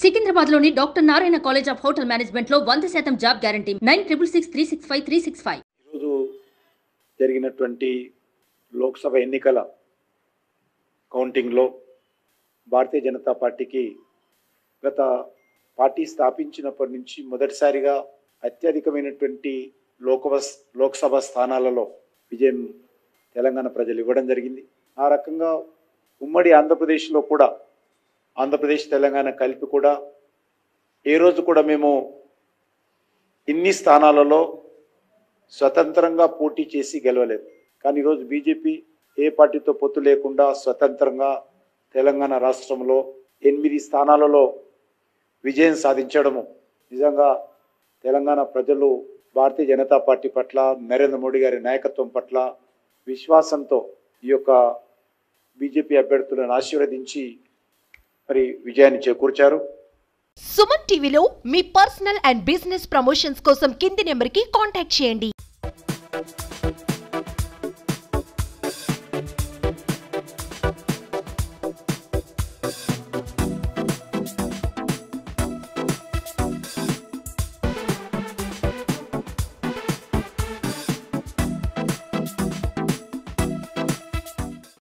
సికింద్రాబాద్లోని doctor Narayana college of hotel మేనేజ్మెంట్లో 100% job guarantee 966365 ఈరోజు జరిగినటువంటి లోక్సభ ఎన్నికల కౌంటింగ్లో భారతీయ జనతా పార్టీకి గత పార్టీ స్థాపించినప్పటి నుంచి మొదటిసారిగా అత్యధికమైనటువంటి లోక్సభ స్థానాలలో విజయం తెలంగాణ ప్రజలు ఇవ్వడం జరిగింది. ఆ రకంగా ఉమ్మడి ఆంధ్రప్రదేశ్లో కూడా ఆంధ్రప్రదేశ్ తెలంగాణ కలిపి కూడా ఏ రోజు కూడా మేము ఇన్ని స్థానాలలో స్వతంత్రంగా పోటీ చేసి గెలవలేదు. కానీ ఈరోజు బీజేపీ ఏ పార్టీతో పొత్తు లేకుండా స్వతంత్రంగా తెలంగాణ రాష్ట్రంలో 8 స్థానాలలో విజయం సాధించడము నిజంగా తెలంగాణ ప్రజలు భారతీయ జనతా పార్టీ పట్ల నరేంద్ర మోడీ గారి నాయకత్వం పట్ల విశ్వాసంతో ఈ యొక్క బీజేపీ అభ్యర్థులను ఆశీర్వదించి మరి విజయాన్ని చేకూర్చారు. సుమన్ టీవీలో మీ పర్సనల్ అండ్ బిజినెస్ ప్రమోషన్స్ కోసం కింది నెంబర్కి కాంటాక్ట్ చేయండి.